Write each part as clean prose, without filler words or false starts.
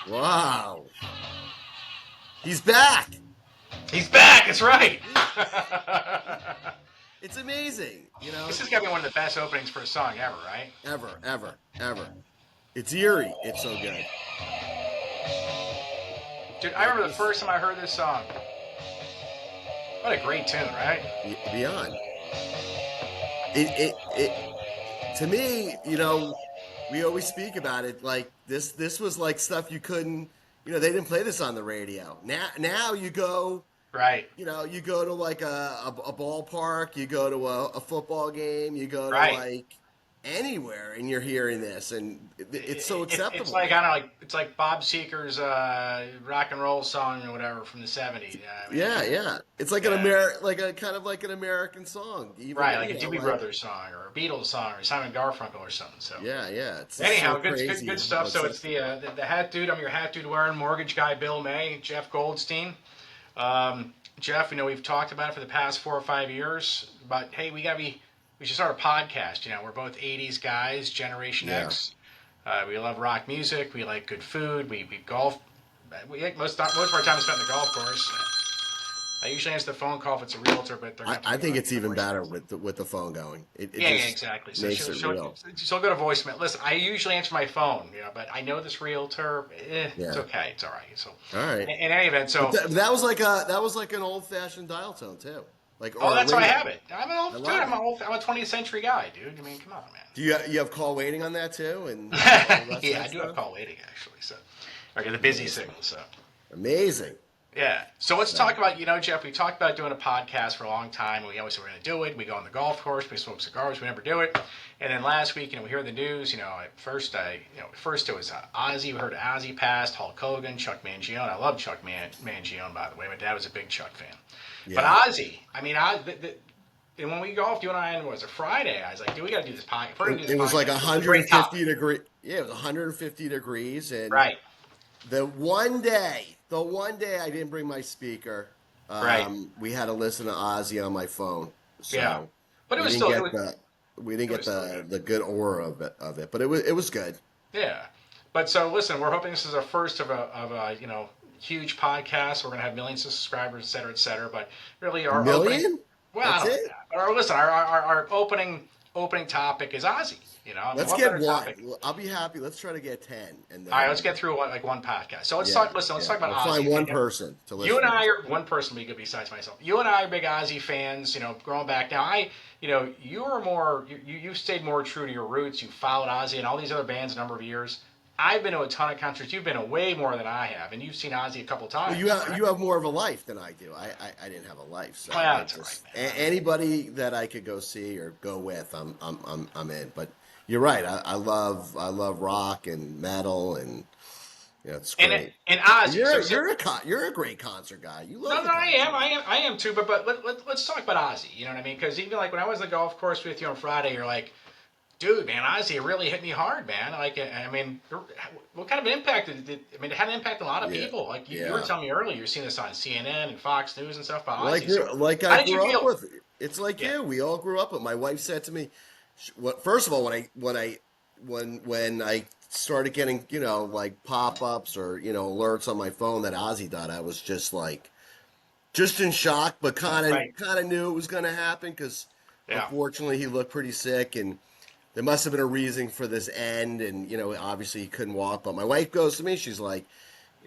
Wow. He's back. He's back. It's right. It's amazing. This has got to be one of the best openings for a song ever, right? Ever, ever, ever. It's eerie. It's so good. Dude, I Like remember the this, first time I heard this song. What a great tune, right? beyond. It to me, we always speak about it. Like this was like stuff you couldn't. They didn't play this on the radio. Now you go. Right. You go to like a ballpark, you go to a football game, you go to Right. like anywhere, and you're hearing this, and it's so It's acceptable like I now. don't know, like it's like Bob Seger's rock and roll song or whatever from the '70s. I mean, Yeah, yeah. It's like yeah, like a kind of like an American song, even right, like a Doobie like Brothers song or a Beatles song or Simon Garfunkel or something. So yeah, yeah. It's just so anyhow, good crazy stuff. how So it's acceptable. the hat dude. I'm your hat dude wearing mortgage guy Bill May, Jeff Goldstein. Jeff, we've talked about it for the past 4 or 5 years. But hey, we should start a podcast. We're both '80s guys, Generation Yeah. X. We love rock music. We like good food. We golf. Most of our time is spent in the golf course. I usually answer the phone call if it's a realtor, but they're I, going to put I me think on it's the even better voicemail. with the phone going. It Yeah, just exactly. So makes she'll, it she'll real. she'll go to voicemail. Listen, I usually answer my phone, but I know this realtor. It's Yeah. okay. It's all right. So, All right. in any event, But so that was like an old fashioned dial tone too, like oh, or a that's why I have ringtone. it. I'm an I old dude. love it. I'm a 20th century guy, dude. I mean, come on, Do you have call waiting on that too, and all the rest of yeah, I that do have stuff? call waiting actually. So I get the busy Amazing, signal. So amazing. yeah. So let's talk So about Jeff. We talked about doing a podcast for a long time. We always said we're going to do it. We go on the golf course. We smoke cigars. We never do it. And then last week, we hear the news. First it was Ozzy. We heard Ozzy passed. Hulk Hogan, Chuck Mangione. I love Chuck Mangione, by the way. My dad was a big Chuck fan. But yeah, Ozzy, I mean, and when we golfed, you and I, and it was a Friday. I was like, dude, we got to do this podcast. If we're going to do it this was like podcast, this is a great topic. 150 degree. Yeah, it was 150 degrees, and Right. the one day I didn't bring my speaker, Right. we had to listen to Ozzy on my phone, Yeah. so But we didn't get it was still good. the good aura of it, but it was good. Yeah. But so listen, we're hoping this is a first of a huge podcast. We're gonna have millions of subscribers, et cetera, et cetera. But really, A our opening, million? well, I That's don't know it. that. But our opening topic is Ozzy. I mean, Let's what get better one. topic? I'll be happy. Let's try to get 10, and All right, let's then get through one podcast. So let's yeah, talk. Listen, let's yeah. talk about We'll find Ozzy. one person to You and listen I to. are one person be good besides myself. You and I are big Ozzy fans. Growing back now, you are more. You've stayed more true to your roots. You followed Ozzy and all these other bands a number of years. I've been to a ton of concerts. You've been to way more than I have, and you've seen Ozzy a couple Well, times, correct? you have more of a life than I do. I didn't have a life, so Well, I that's all right, just man. anybody that I could go see or go with, I'm in. But you're right. I love rock and metal, and it's And great. and Ozzy. You're So, a, so you're a con, you're a great concert guy. You no, love no, the I concert. am, I am too. But let's talk about Ozzy. You know what I mean? Because even like when I was on the golf course with you on Friday, you're like, dude, man, Ozzy really hit me hard, man. Like, I mean, what kind of impact did it? I mean, it had an impact on a lot of Yeah, people. Like you were yeah. telling me earlier, you're seeing this on CNN and Fox News and stuff about Like Ozzy. So, I how did you grew up feel? with. It's like Yeah, you. We all grew up with. My wife said to me, "What? First of all, when I started getting like pop ups or alerts on my phone that Ozzy died, I was just like just in shock, but right. kind of knew it was going to happen because Yeah, unfortunately he looked pretty sick and there must have been a reason for this end and obviously he couldn't walk. But my wife goes to me, she's like,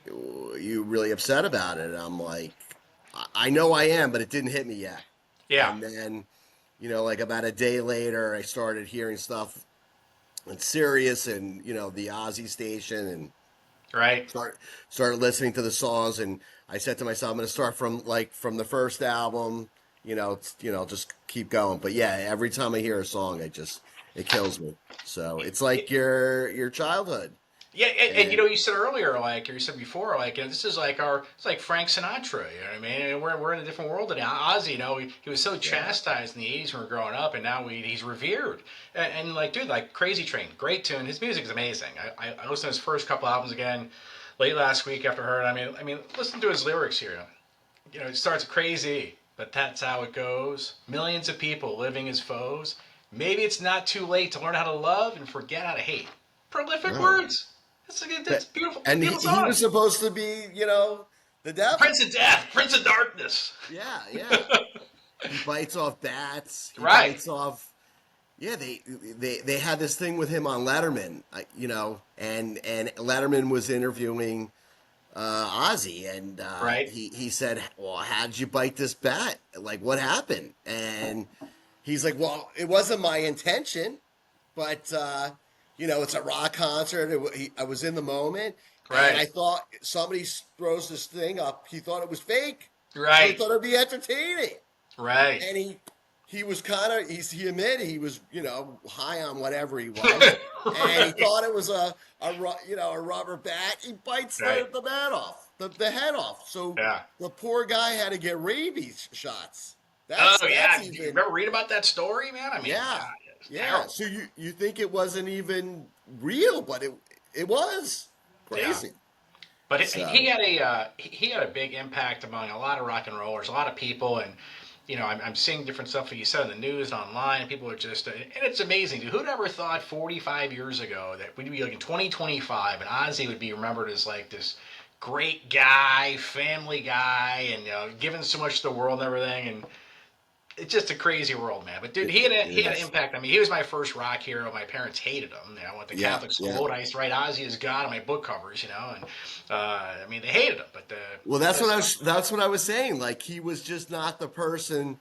"You really upset about it?" And I'm like, I know I am, but it didn't hit me yet." yeah, And then, like about a day later, I started hearing stuff on Sirius and the Ozzy station, and right. start started listening to the songs. And I said to myself, I'm going to start from the first album. Just keep going. But yeah, every time I hear a song, it kills me. So it's like your childhood, Yeah, and and you said earlier, like or you said before, like this is like it's like Frank Sinatra. You know what I mean? And we're in a different world today. Ozzy, he was so yeah, chastised in the '80s when we were growing up, and now he's revered. And like, dude, like Crazy Train, great tune. His music is amazing. I listened to his first couple albums again late last week after I heard. I mean, listen to his lyrics here. It starts crazy, but that's how it goes. Millions of people living as foes. Maybe it's not too late to learn how to love and forget how to hate. Prolific no, words. But That's beautiful. and Beautiful he was song. supposed to be, the devil. Prince of Death, Prince of Darkness. Yeah, yeah. He bites off bats. He Right. bites off. Yeah, they had this thing with him on Letterman, and Letterman was interviewing Ozzy, and Right. he said, "Well, how'd you bite this bat? Like, what happened?" And he's like, "Well, it wasn't my intention, but it's a rock concert. I was in the moment, and Right. I thought somebody throws this thing up. He thought it was fake, so he Right. thought it'd be entertaining." Right. And he was kind of he admitted he was high on whatever he was, and he Right. thought it was a rubber bat. He bites Right. the bat off, the head off. So Yeah. the poor guy had to get rabies shots. Oh That's yeah. Do you even. remember read about that story, man? I mean, Yeah, God, it's yeah. terrible. So you think it wasn't even real, but it was Yeah. crazy. But he So had he had a big impact among a lot of rock and rollers, a lot of people, and I'm seeing different stuff that you said in the news and online, and people are just and it's amazing. Dude. Who'd ever thought 45 years ago that we'd be like in 2025 and Ozzy would be remembered as like this great guy, family guy, and giving so much to the world and everything, and it's just a crazy world, man. But dude, it he had an is. impact on me. He was my first rock hero. My parents hated him. I went to Yeah, Catholic yeah. school, and I used to write Ozzy as God on my book covers, and I mean they hated him. But Well, that's what just that's what I was saying. Like he was just not the person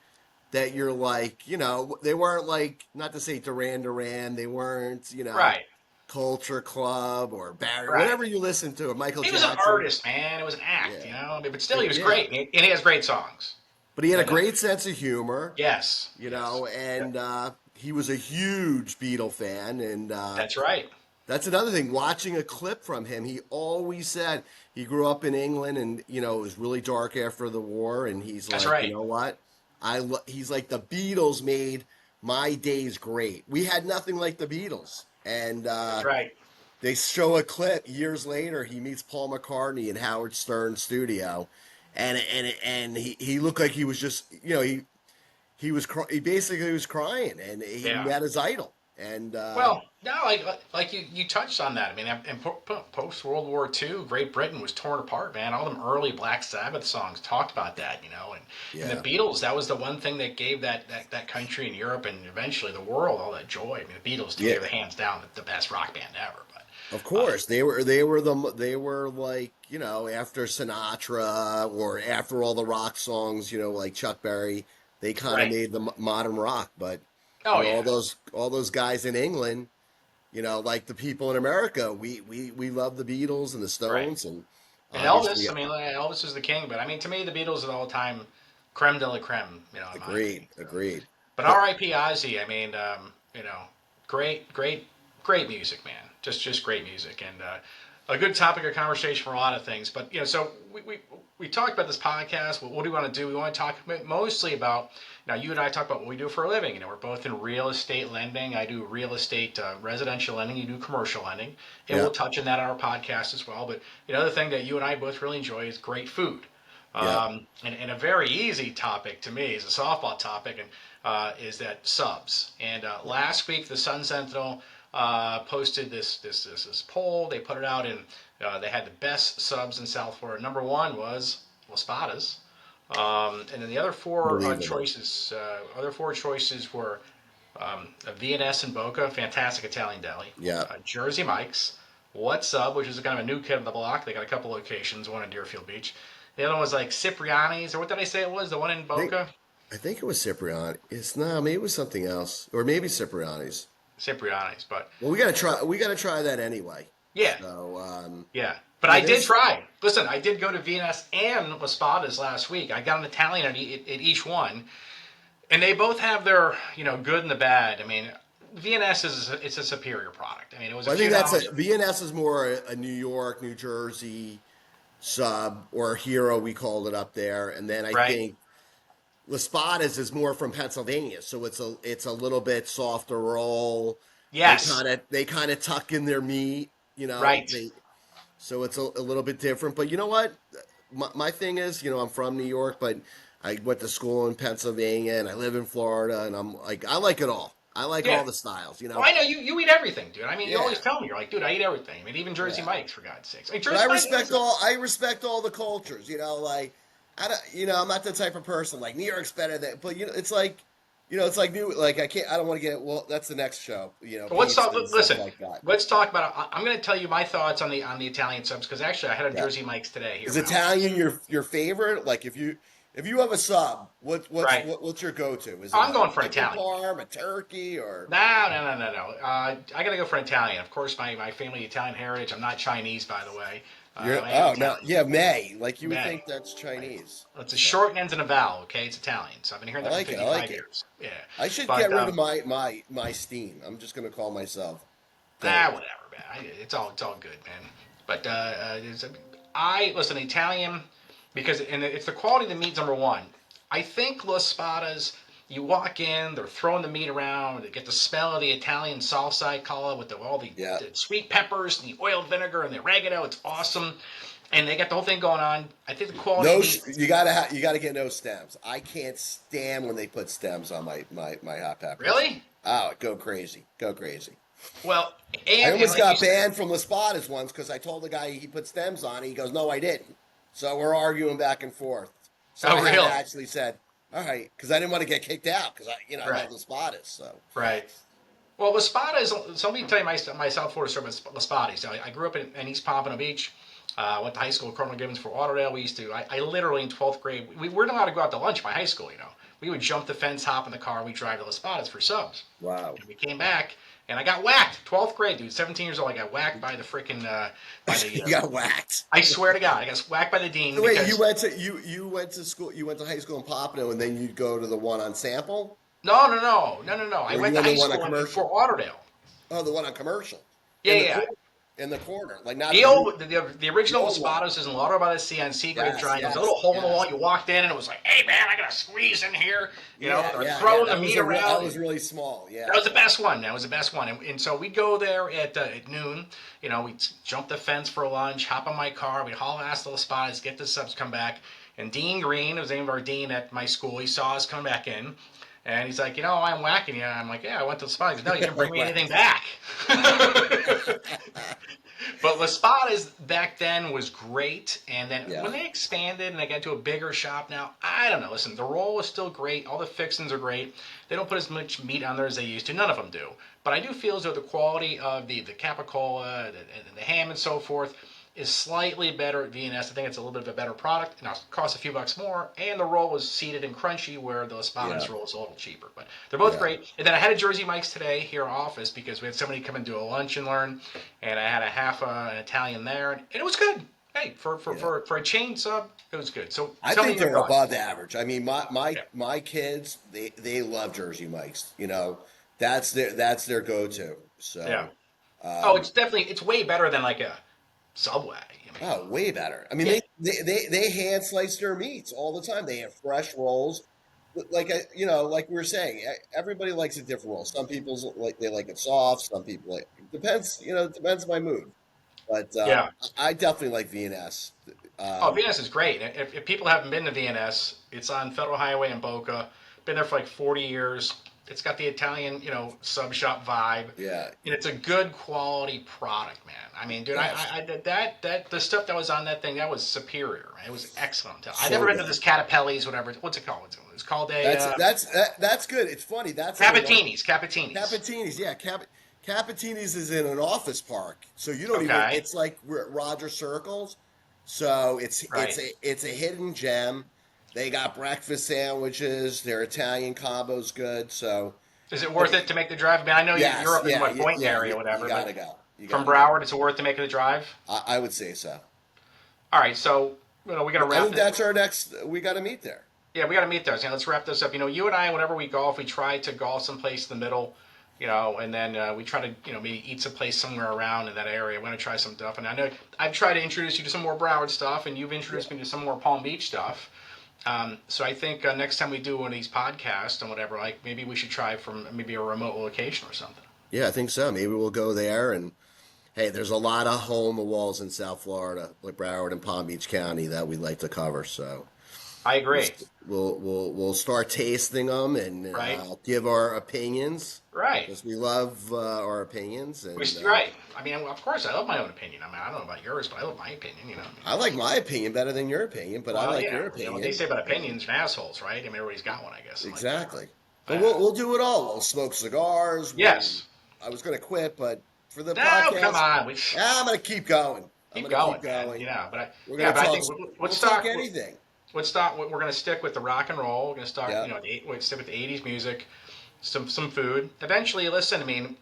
that you're like, they weren't like, not to say Duran Duran, they weren't, right, Culture Club or Barry, right. whatever you listen to, or Michael He was an Jackson. artist, man. It was an act, Yeah. But still, he was Yeah. great, and he has great songs. But he had a And great sense of humor, yes, yes, and he was a huge Beatle fan. And that's right. that's another thing. Watching a clip from him, he always said he grew up in England, and it was really dark after the war. And he's That's like, you right. know what? He's like the Beatles made my days great. We had nothing like the Beatles, and That's right. they show a clip years later. He meets Paul McCartney in Howard Stern's studio, and he looked like he was just he was he basically was crying, and he Yeah. met his idol, and Well, no, like you touched on that. I mean, in post World War II, Great Britain was torn apart, man. All them early Black Sabbath songs talked about that, and the yeah, Beatles. That was the one thing that gave that country in Europe and eventually the world all that joy. I mean, the Beatles to me yeah. are the hands down the best rock band ever. Of But course, they were like after Sinatra or after all the rock songs, like Chuck Berry, they kind of right. made the modern rock. But Oh yeah. all those guys in England, like the people in America, we love the Beatles and the Right. Stones, and And obviously Elvis, I mean, like, Elvis is the king, but I mean, to me, the Beatles are the all-time creme de la creme, in my opinion. agreed, agreed. But But R.I.P. Ozzy, I mean, great, great, great music, man. Just great music, and a good topic of conversation for a lot of things. But so we talked about this podcast. What do we want to do? We want to talk mostly about now. You and I talk about what we do for a living. We're both in real estate lending. I do real estate residential lending. You do commercial lending, and yeah, we'll touch on that on our podcast as well. But the other thing that you and I both really enjoy is great food. yeah, And a very easy topic to me is a softball topic, and is that subs. And last week, the Sun Sentinel posted this poll. They put it out, and they had the best subs in South Florida. Number one was Las Patas, and then the other four unbelievable. choices were a V&S in Boca, fantastic Italian deli, Yeah, Jersey Mike's, What's Up, which is kind of a new kid on the block. They got a couple locations, one in Deerfield Beach. The other one was like Cipriani's, or what did I say it was? The one in I think Boca? I think it was Cipriani. Maybe it was something else, or maybe Cipriani's. Cipriani's, but Well, we gotta try. We gotta try that anyway. yeah, So, yeah. But yeah, I did there's try. Listen, I did go to V&S and Laspadas last week. I got an Italian at each one, and they both have their good and the bad. I mean, V&S it's a superior product. I mean, it was a Well, I think few that's dollars. a VNS is more a New York, New Jersey sub or hero we called it up there, and then I Right? think Las Spadas is more from Pennsylvania, so it's a little bit softer roll. Yes. They kind of tuck in their meat, Right. they so it's a little bit different. But you know what? My thing is, I'm from New York, but I went to school in Pennsylvania and I live in Florida, and I'm like I like it all. I like Yeah. all the styles, you Well, know. I know you eat everything, dude. I mean, you always Yeah, tell me you're like, dude, I eat everything. I mean, even Jersey yeah. Mike's for God's sakes. Like But Jersey Mike's, listen. I respect all the cultures, you know. Like I don't, you know, I'm not the type of person like New York's better than, but you know, it's like, you know, it's like new. Like I can't, I don't want to get. Well, that's the next show, you know, But let's pizza talk. and stuff Listen, like that. let's talk about. I'm going to tell you my thoughts on the Italian subs because actually I had a Yeah. Jersey Mike's today here Is in my house. Italian your favorite? Like if you have a sub, Right. what's your go to? Is it I'm a going for an chicken Italian. parm, a turkey, or No. I got to go for an Italian. Of course, my family Italian heritage. I'm not Chinese, by the way. you're I am oh no Italian. yeah May like you would May. think that's Right. Chinese. It's a So short and ends in a vowel. Okay, it's Italian. So I've been hearing I that for like it. I like 55 it. years. Yeah, I should but get rid of my steam. I'm just gonna call myself Dave. whatever, man. It's all good, man. But I listen Italian because and it's the quality of the meat number one. I think Los Spadas. You walk in, they're throwing the meat around. They get the smell of the Italian salsa, I call it, with all Yeah. the sweet peppers and the oiled vinegar and the oregano. It's awesome, and they got the whole thing going on. I think the quality of No, meat. you gotta get no stems. I can't stand when they put stems on my hot peppers. Really? Oh, go crazy, go crazy. Well, I and almost like you got said, banned from the Spotted once because I told the guy he put stems on it. He goes, "No, I didn't." So we're arguing back and forth. So I oh had to really? actually said, "All right," because I didn't want to get kicked out because I Right, love the Spotted. So right. Well, La Spada is. So let me tell you my South Florida story about La Spada. So I grew up in East Pompano Beach. Went to high school at Cardinal Gibbons for Lauderdale. We used to. I literally in 12th grade. We weren't allowed to go out to lunch by high school. You know, we would jump the fence, hop in the car, and we drive to La Spadas for subs. wow, And we came back, and I got whacked. 12th grade, dude. 17 years old. I got whacked by the freaking by the. you got whacked. I swear to God, I got whacked by the dean Wait, you because went to you went to school. You went to high school in Pompano, and then you'd go to the one on Sample, no. I or went you to went to high the one on school in Commercial. Fort Lauderdale. Oh, the one on Commercial, Yeah, in the yeah. corner, in the corner, like not The the new, old, the the original old one. Espados is in Lauderdale by the Sea on Seagrave Yes, Drive. There was a yes, little hole in the wall. yes. You walked in, and it was like, "Hey, man, I got to squeeze in here." You know, Yeah, they're yeah. throwing the That was meat that around. was really small. That Yeah. was the best one. That was the best one. And so we'd go there at noon. You know, we'd jump the fence for lunch, hop on my car, we'd haul ass to the spots, get the subs, come back. And Dean Green, was the name of our dean at my school, he saw us come back in. And he's like, I'm whacking you. And I'm like, yeah, I went to the spot. He goes, no, you didn't bring me anything back. But La Spada's back then was great, and then Yeah. when they expanded and they got to a bigger shop now, I don't know. Listen, the roll is still great. All the fixings are great. They don't put as much meat on there as they used to. None of them do. But I do feel as though the quality of the capicola, the ham, and so forth is slightly better at V&S. I think it's a little bit of a better product. Now, it costs a few bucks more, and the roll is seeded and crunchy, where the Yeah. Spada's roll is a little cheaper. But they're both Yeah. great. And then I had a Jersey Mike's today here in office because we had somebody come and do a lunch and learn, and I had a half an Italian there, and it was good. Hey, Yeah. for a chain sub, it was good. So I tell me think your they're thoughts. above average. I mean, Yeah. my kids they love Jersey Mike's. You know, that's their go to. Yeah. So, Oh, um, it's way better than like a Subway. I mean, oh, way better. I mean, yeah. they hand slice their meats all the time. They have fresh rolls. Like you know, like we were saying, everybody likes a different roll. Some people like they like it soft. Some people like it depends. You know, it depends on my mood. But Yeah. I definitely like V&S. Oh, Um, VNS is great. If people haven't been to VNS, it's on Federal Highway in Boca. Been there for like 40 years. It's got the Italian, sub shop vibe, yeah. and it's a good quality product, man. I mean, dude, Yes. that the stuff that was on that thing that was superior. Man. It was excellent. I've never So been to good. this Catapelli's, whatever. What's it called? It's called a That's good. It's funny. That's in an Capatinis. Capatinis. Capatini's. Yeah, Capatini's is in an office park, so you don't even. Okay. It's like we're at Roger Circles, so Right. it's a hidden gem. They got breakfast sandwiches. Their Italian combo's good. So, Is it but worth it to make the drive? I mean, I know you're yes, up in what Boynton yeah, area, you whatever, but gotta go. You from gotta go. Broward, it's worth to make the drive. I would say so. All right, so we got to I wrap think this. that's our next. We got to meet there. Yeah, we got to meet those. Let's wrap this up. You and I, whenever we golf, we try to golf someplace in the middle, and then we try to, maybe eat someplace somewhere around in that area. We're going to try some stuff. And I know I've tried to introduce you to some more Broward stuff, and you've introduced me to some more Palm Beach stuff. So I think next time we do one of these podcasts and whatever, like maybe we should try from maybe a remote location or something. Yeah, I think so. Maybe we'll go there. And hey, there's a lot of hole in the walls in South Florida, like Broward and Palm Beach County, that we'd like to cover. So I We'll agree. we'll start tasting them and Right. give our opinions Right. because we love our opinions and Right. I mean, of course, I love my own opinion. I mean, I don't know about yours, but I love my opinion. You know. I mean, I like my opinion better than your opinion, but I well, like yeah. your You know what they say opinion. about opinions and assholes, right? I mean, everybody's got one, I guess, something like that. Exactly. But Yeah. we'll do it all. We'll smoke cigars. Yes. I was going to quit, but for the No, come podcast, on. I'm going to keep going. I'm Keep going to keep going, man. You going. know, but We're going yeah, to but I talk. think We'll talk anything. let's start. We're going to stick with the rock and roll. We're going to start. Yeah. We're stick with the '80s music, some food. Eventually, listen. I mean,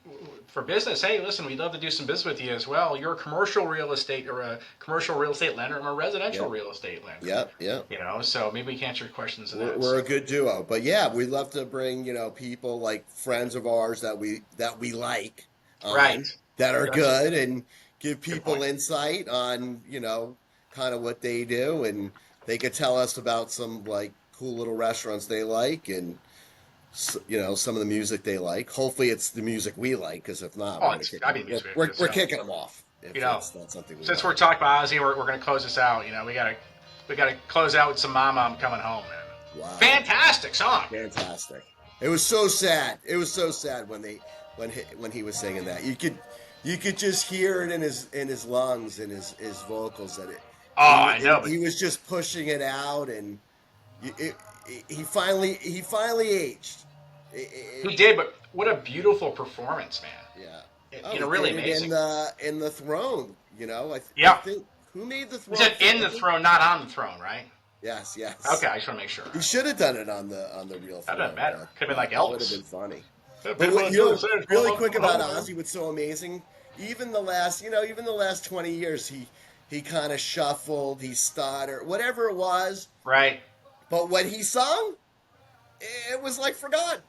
for business, hey, listen, we'd love to do some business with you as well. You're a commercial real estate or a commercial real estate lender. I'm a residential Yeah. real estate lender. Yeah. Yeah. You know, so maybe we can answer questions of that. We're So a good duo. But yeah, we'd love to bring, people like friends of ours that we like right, on that are that's good and give a good people point. insight on, kind of what they do and they could tell us about some like cool little restaurants they like and some of the music they like. Hopefully it's the music we like because if not, Oh, we're gonna it's kick I them. mean, music. We're kicking them off You if know, it's not something we since like. we're talking about Ozzy, we're going to close this out. You know, we gotta close out with some Mama, I'm Coming Home, man. Wow. Fantastic song. Fantastic. It was so sad. It was so sad when he was singing that. You could just hear it in his lungs and his vocals that Oh, I know, but he was just pushing it out and it, he finally aged. he did. But what a beautiful performance, man. Yeah. Oh, You know, he really did it amazing. in the throne. I Yeah, think who made the he throne said for? in I the think throne, not on the throne, right? yes, Okay, yes. I just want to make sure. He should have done it on the real That'd been throne, better. but Could have been like that would have Elvis. been funny. Yeah, But people what, in Philly say it's really coming quick about home, man. Ozzy, what's so amazing? Even the last 20 years, he kind of shuffled, he stuttered, whatever it was. Right. But when he sung, it was like forgot,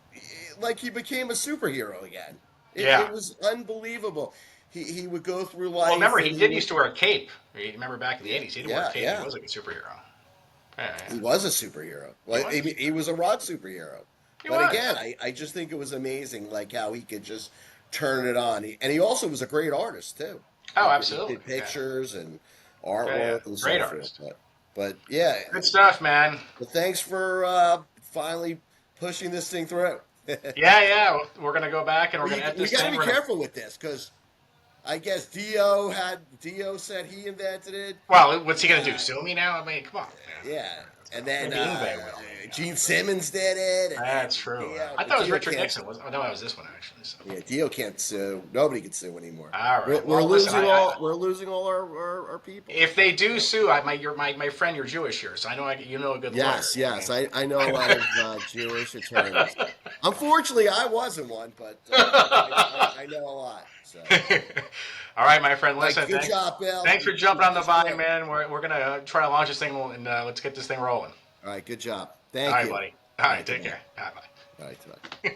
like he became a superhero again. It Yeah. was unbelievable. He would go through Well, remember life he and he did would, used to wear a cape. You remember back in the yeah, '80s, he did wear a yeah, cape. He yeah. was like a superhero. Yeah, yeah. He was a superhero. He Well, was. he was a rock superhero. He But again, was. I just think it was amazing, like how he could just turn it on. And he also was a great artist too. Oh, He absolutely. did Yeah. pictures and Yeah, yeah. artwork and Great so forth. artist. But yeah. Good stuff, man. But thanks for finally pushing this thing through. Yeah, yeah. We're gonna go back and we're gonna edit We this got to thing. be We're gonna. careful with this because I guess Dio said he invented it. Well, what's he gonna do? Uh, Sue me now? I mean, come on, man. yeah, and then Maybe Ingve will. Gene Simmons did it, and then That's true. Dio. I But thought it was Dio Richard can't. Nixon. Oh no, that was this one actually. So. Yeah, Dio can't sue. Nobody can sue anymore. All We're, right. we're Well, listen. losing all. We're losing all our people. If they do sue, my friend, you're Jewish here, so I know you know a good lawyer. Yes, You know yes. what I know a lot of Jewish attorneys. I Unfortunately, I wasn't one, but I know a lot. So, mean? All right, my friend. all right, Listen, good job, Bill. thanks for You jumping on the pushed vine, through. man. We're gonna try to launch this thing and let's get this thing rolling. All right, good job. All Thank right, you. buddy. All All right, right, take goodbye. care. Bye bye. All right, goodbye.